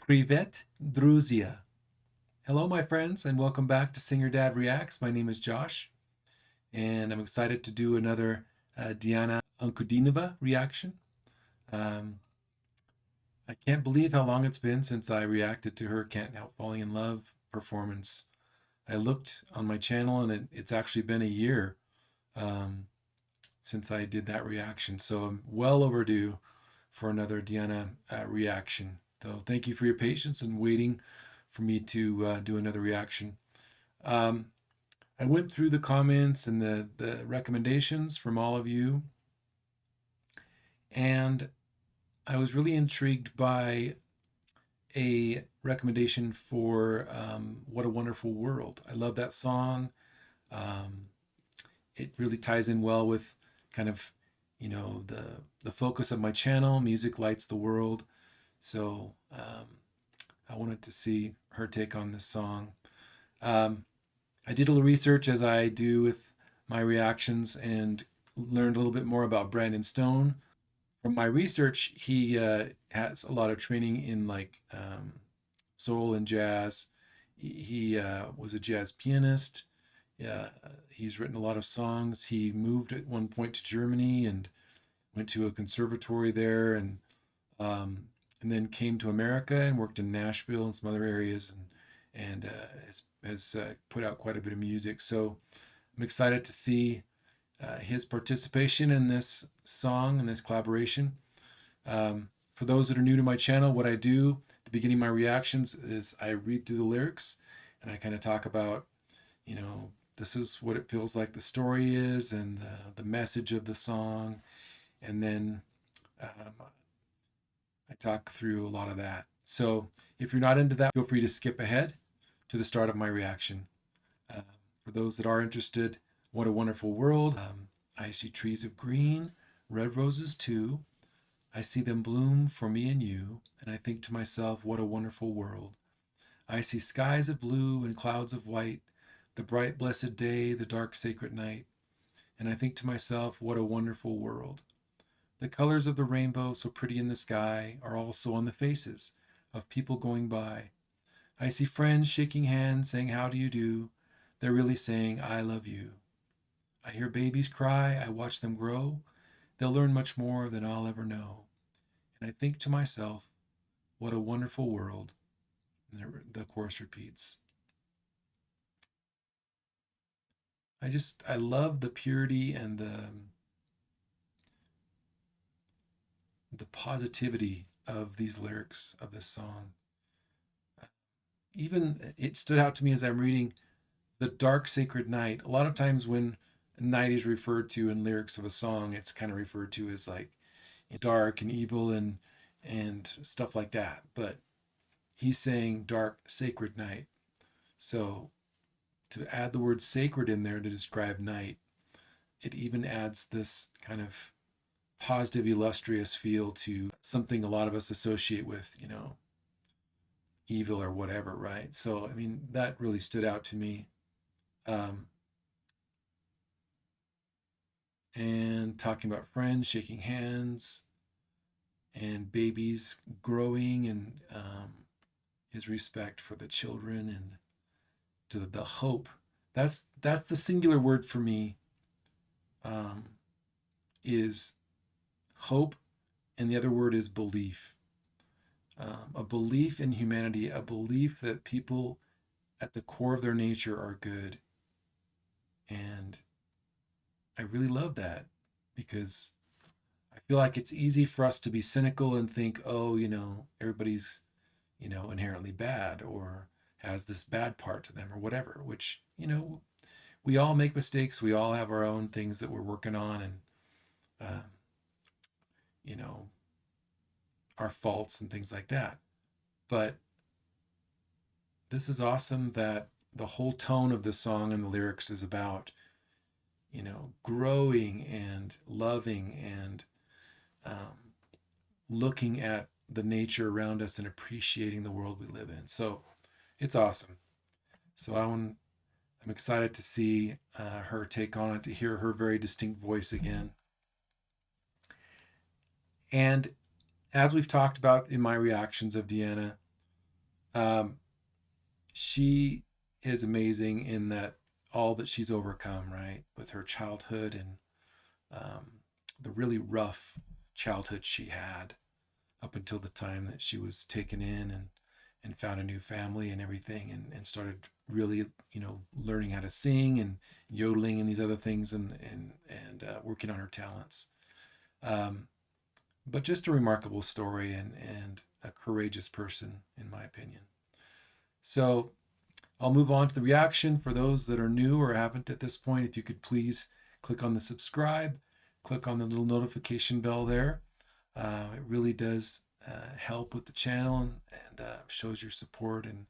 Privet Druzia. Hello, my friends, and welcome back to Singer Dad Reacts. My name is Josh, and I'm excited to do another Diana Ankudinova reaction. Um, I can't believe how long it's been since I reacted to her Can't Help Falling in Love performance. I looked on my channel, and it's actually been a year um, since I did that reaction, so I'm well overdue for another Diana reaction. So thank you for your patience and waiting for me to do another reaction. Um, I went through the comments and the recommendations from all of you, and I was really intrigued by a recommendation for What a Wonderful World. I love that song. Um, it really ties in well with kind of, the focus of my channel, Music Lights the World. So I wanted to see her take on this song. I did a little research as I do with my reactions and learned a little bit more about Brandon Stone. From my research, he has a lot of training in soul and jazz. He was a jazz pianist. He's written a lot of songs. He moved at one point to Germany and went to a conservatory there, um, and then came to America and worked in Nashville and some other areas, and has put out quite a bit of music. So I'm excited to see his participation in this song and this collaboration. For those that are new to my channel, what I do at the beginning of my reactions is I read through the lyrics and I kind of talk about, this is what it feels like the story is and the message of the song. And then I talk through a lot of that. So if you're not into that, feel free to skip ahead to the start of my reaction. Uh, for those that are interested, What a Wonderful World. I see trees of green, red roses too. I see them bloom for me and you, and I think to myself, what a wonderful world. I see skies of blue and clouds of white, the bright blessed day, the dark sacred night, and I think to myself, what a wonderful world. The colors of the rainbow, so pretty in the sky, are also on the faces of people going by. I see friends shaking hands, saying, how do you do? They're really saying, I love you. I hear babies cry, I watch them grow. They'll learn much more than I'll ever know. And I think to myself, what a wonderful world. And the chorus repeats. I love the purity and the positivity of these lyrics of this song. Even it stood out to me as I'm reading the dark sacred night. A lot of times when night is referred to in lyrics of a song, it's kind of referred to as like dark and evil and stuff like that. But he's saying dark sacred night. So to add the word sacred in there to describe night, it even adds this kind of positive, illustrious feel to something a lot of us associate with, evil or whatever, right? So, I mean, that really stood out to me. Um, and talking about friends shaking hands and babies growing and his respect for the children and to the hope. That's the singular word for me, um, is hope, and the other word is belief. A belief in humanity, a belief that people at the core of their nature are good. And I really love that because I feel like it's easy for us to be cynical and think, oh, everybody's, inherently bad or has this bad part to them or whatever, which, we all make mistakes. We all have our own things that we're working on and, uh, you know, our faults and things like that. But this is awesome that the whole tone of the song and the lyrics is about, growing and loving and looking at the nature around us and appreciating the world we live in. So it's awesome. So I'm excited to see her take on it, to hear her very distinct voice again. And as we've talked about in my reactions of Deanna, Um, she is amazing in that all that she's overcome, right, with her childhood and the really rough childhood she had up until the time that she was taken in and found a new family and everything and started really learning how to sing and yodeling and these other things and working on her talents. Um, but just a remarkable story and a courageous person in my opinion. So I'll move on to the reaction. For those that are new or haven't at this point, if you could please click on the subscribe, click on the little notification bell there. It really does help with the channel and shows your support and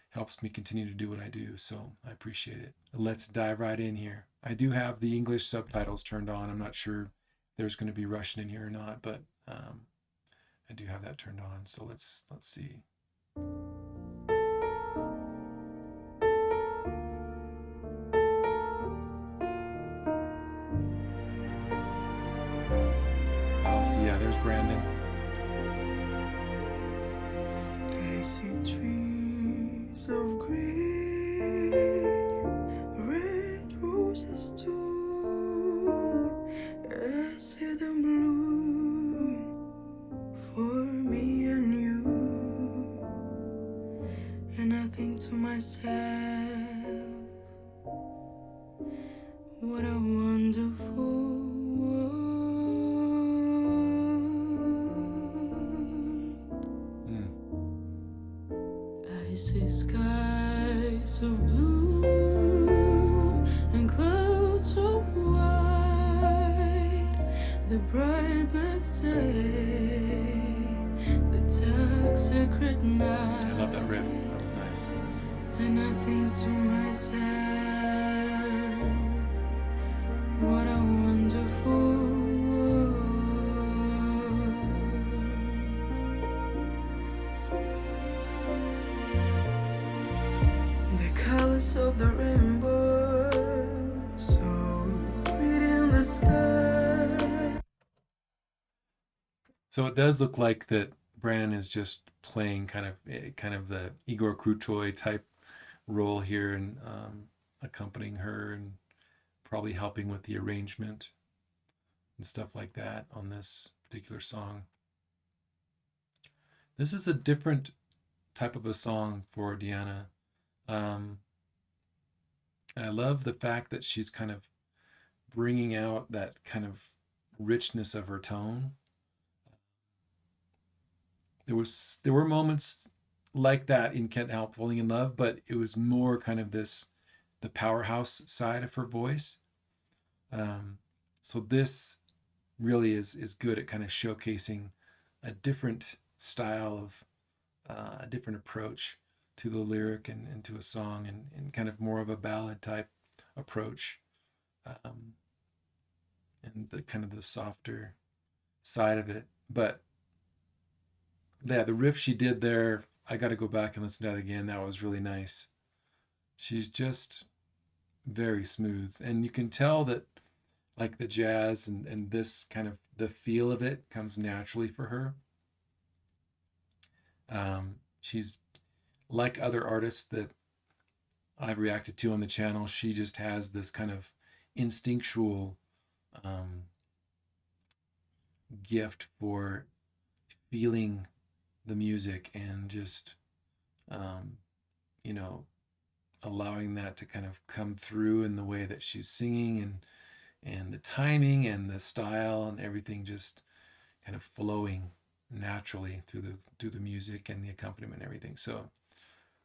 helps me continue to do what I do. So I appreciate it. Let's dive right in here. I do have the English subtitles turned on. I'm not sure if there's going to be Russian in here or not, but I do have that turned on. So let's see. So yeah, there's Brandon. I see trees of green, red roses too. I see them bloom for me and you. And I think to myself, what a wonderful world. I see skies of blue and clouds of white, the bright blessed day, the dark sacred night. I love that riff. That was nice. And I think to myself, what a wonderful world. The colors of the rainbow, so pretty in the sky. So it does look like that Brandon is just playing kind of the Igor Krutoy type role here and accompanying her and probably helping with the arrangement and stuff like that on this particular song. This is a different type of a song for Diana. And I love the fact that she's kind of bringing out that kind of richness of her tone. There were moments like that in Can't Help Falling in Love, but it was more kind of the powerhouse side of her voice. So this really is good at kind of showcasing a different style of a different approach to the lyric and to a song and kind of more of a ballad type approach, and the kind of the softer side of it. But yeah, the riff she did there, I got to go back and listen to that again. That was really nice. She's just very smooth, and you can tell that like the jazz and this kind of the feel of it comes naturally for her. She's like other artists that I've reacted to on the channel. She just has this kind of instinctual gift for feeling the music and just allowing that to kind of come through in the way that she's singing and the timing and the style and everything just kind of flowing naturally through the music and the accompaniment and everything. So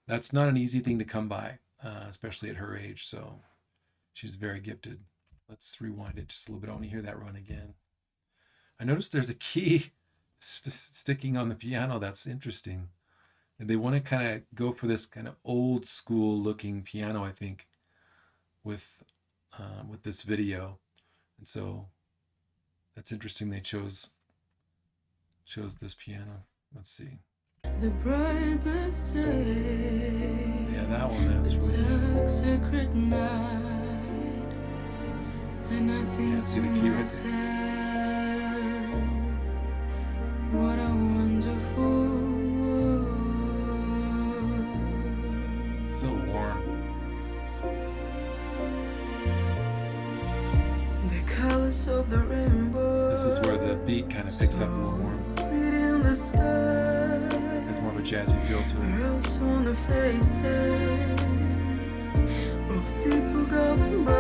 that's not an easy thing to come by, especially at her age. So she's very gifted. Let's rewind it just a little bit. I want to hear that run again. I noticed there's a key sticking on the piano. That's interesting. And they want to kind of go for this kind of old school looking piano, I think, with this video. And so that's interesting. They chose this piano. Let's see. The brightest day. Yeah, that one. That's really dark sacred night. And I think see to the key right myself, what a wonderful world. colors of the rainbow. This is where the beat kind of picks up a little more. Pretty in the sky. There's more of a jazzy feel to it. Girls on the faces of people going by.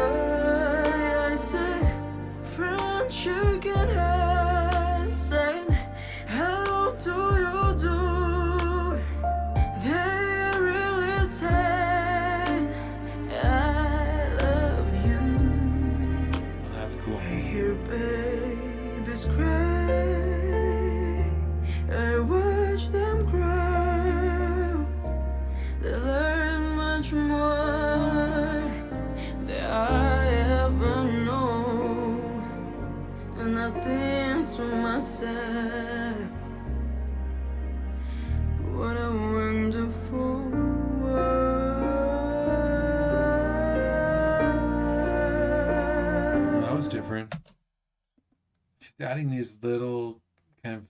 I say, French, shaking hands, saying, how do you do? They really say, I love you. Well, that's cool. I hear babies cry. I watch them grow. They learn much more than I ever know. And I think to myself, what a wonderful world. That was different. She's adding these little kind of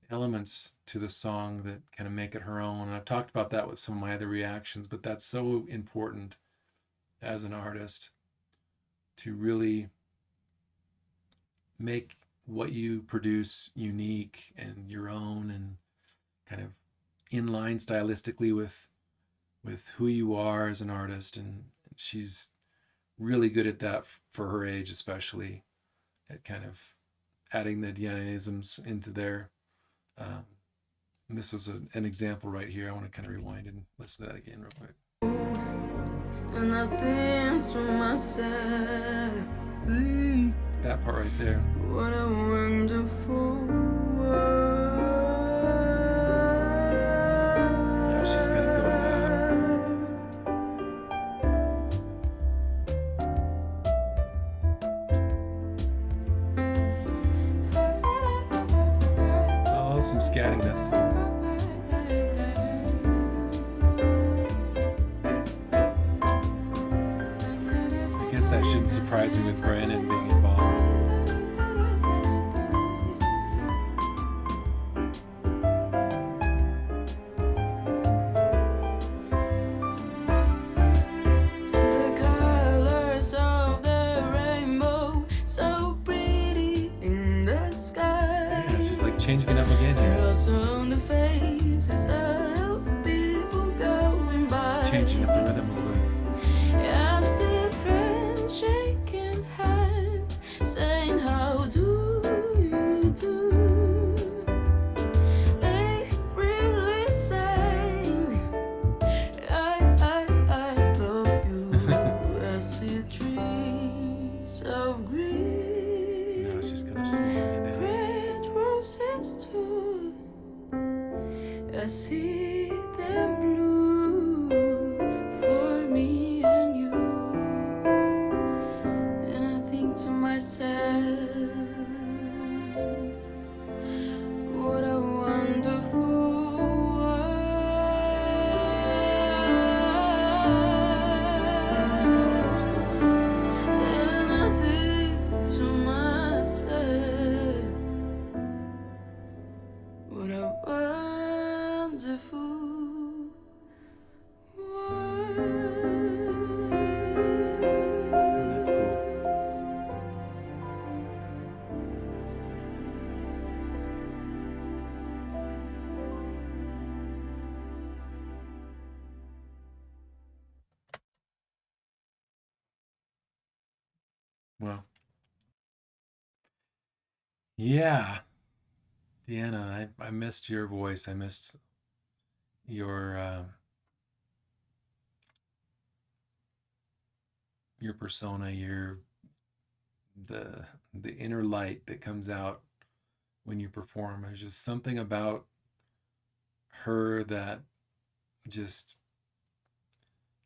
elements to the song that kind of make it her own. And I've talked about that with some of my other reactions, but that's so important as an artist to really make what you produce unique and your own and kind of in line stylistically with who you are as an artist. And she's really good at that for her age, especially at kind of adding the Diana-isms into there. And this was an example right here. I want to kind of rewind and listen to that again real quick. And I think to myself, That part right there. what a wonderful world. Yeah, she's kind of going Oh, some scatting. That's cool. I guess that shouldn't surprise me with Brandon being involved. The colors of the rainbow, so pretty in the sky. Yeah, it's just like changing it up again here. Girls on the faces of people going by. Changing up the rhythm a little bit. I see friends shaking hands, saying, how do you do? They really say, I love you. I see trees of green, Now it's just kind of slowing it down. red roses too. I see them blue for me and you. And I think to myself, what a wonderful That was world. cool. And I think to myself, what a wonderful That's cool. Well, yeah, Deanna, I missed your voice. I missed your persona, the inner light that comes out when you perform. There's just something about her that just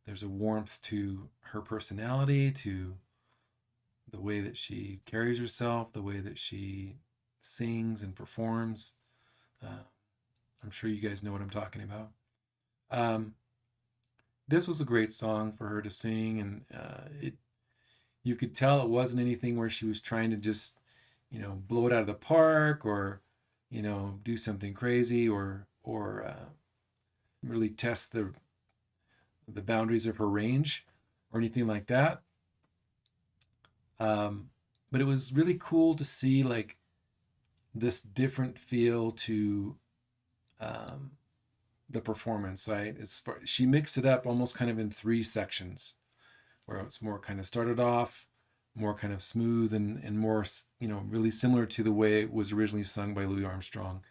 there's a warmth to her personality, to the way that she carries herself, the way that she sings and performs. I'm sure you guys know what I'm talking about. This was a great song for her to sing, and you could tell it wasn't anything where she was trying to just, blow it out of the park or, do something crazy or really test the boundaries of her range or anything like that. But it was really cool to see like this different feel to um, the performance. Right, she mixed it up almost kind of in three sections, where it's more kind of started off more kind of smooth and more, really similar to the way it was originally sung by Louis Armstrong.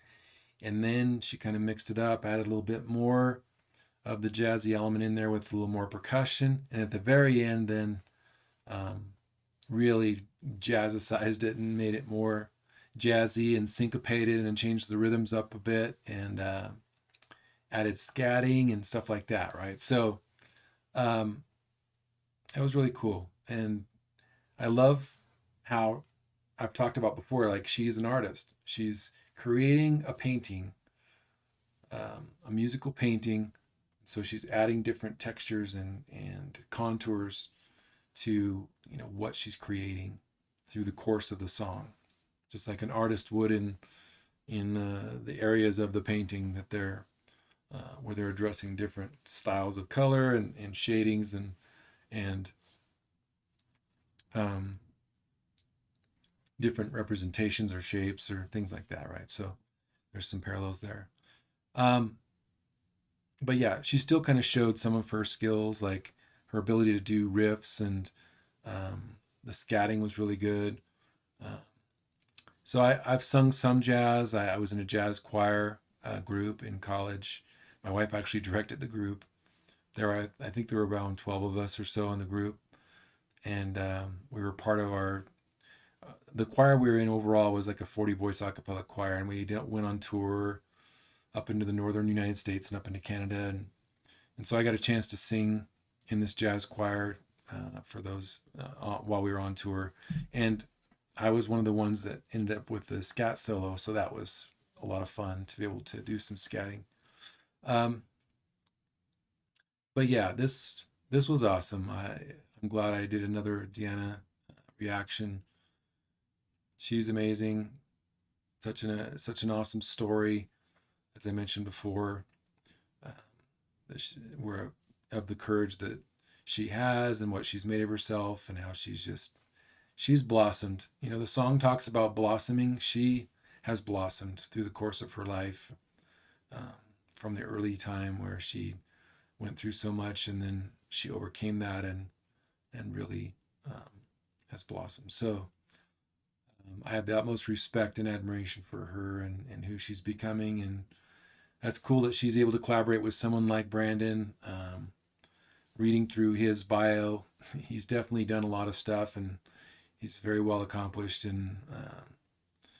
And then she kind of mixed it up, added a little bit more of the jazzy element in there with a little more percussion. And at the very end, then um, really jazzicized it and made it more jazzy and syncopated and changed the rhythms up a bit and added scatting and stuff like that, right? So it was really cool. And I love how I've talked about before, like she's an artist. She's creating a painting, a musical painting. So she's adding different textures and contours to what she's creating through the course of the song, just like an artist would in the areas of the painting that they're where they're addressing different styles of color and shadings and um, different representations or shapes or things like that, right? So there's some parallels there. But yeah, she still kind of showed some of her skills, like her ability to do riffs, and the scatting was really good. So I've sung some jazz. I was in a jazz choir group in college. My wife actually directed the group. I think there were around 12 of us or so in the group, and we were part of the choir we were in overall was like a 40 voice a cappella choir, and we went on tour up into the northern United States and up into Canada, and so I got a chance to sing in this jazz choir for those while we were on tour, and I was one of the ones that ended up with the scat solo, so that was a lot of fun to be able to do some scatting. But yeah, this was awesome. I'm glad I did another Deanna reaction. She's amazing. Such an awesome story, as I mentioned before. We're of the courage that she has and what she's made of herself and how she's blossomed. The song talks about blossoming. She has blossomed through the course of her life, from the early time where she went through so much, and then she overcame that and really has blossomed. So I have the utmost respect and admiration for her and who she's becoming, and that's cool that she's able to collaborate with someone like Brandon. Reading through his bio, he's definitely done a lot of stuff, and he's very well accomplished, and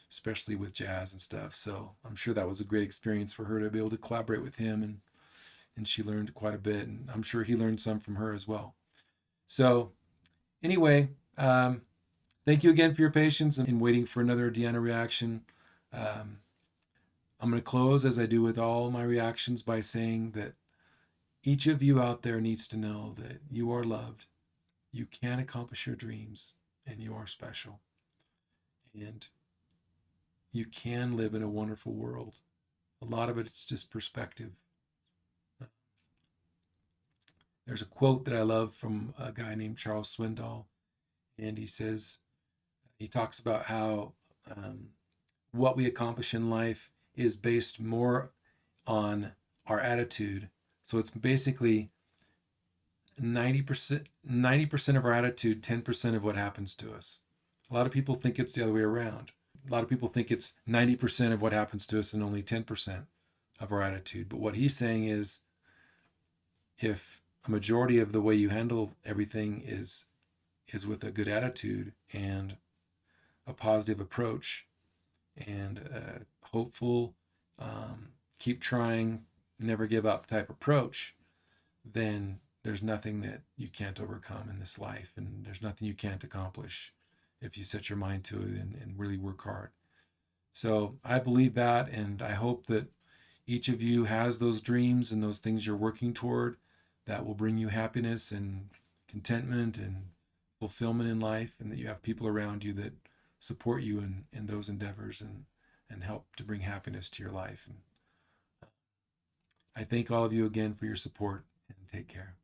especially with jazz and stuff. So I'm sure that was a great experience for her to be able to collaborate with him, and she learned quite a bit, and I'm sure he learned some from her as well. So anyway, thank you again for your patience in waiting for another Deanna reaction. I'm going to close, as I do with all my reactions, by saying that each of you out there needs to know that you are loved, you can accomplish your dreams, and you are special. And you can live in a wonderful world. A lot of it's just perspective. There's a quote that I love from a guy named Charles Swindoll, and he talks about how what we accomplish in life is based more on our attitude. So it's basically 90% of our attitude, 10% of what happens to us. A lot of people think it's the other way around. A lot of people think it's 90% of what happens to us and only 10% of our attitude. But what he's saying is, if a majority of the way you handle everything is with a good attitude and a positive approach and a hopeful, keep trying, never give up type approach, then there's nothing that you can't overcome in this life, and there's nothing you can't accomplish if you set your mind to it and really work hard. So I believe that, and I hope that each of you has those dreams and those things you're working toward that will bring you happiness and contentment and fulfillment in life, and that you have people around you that support you in those endeavors and help to bring happiness to your life. And I thank all of you again for your support, and take care.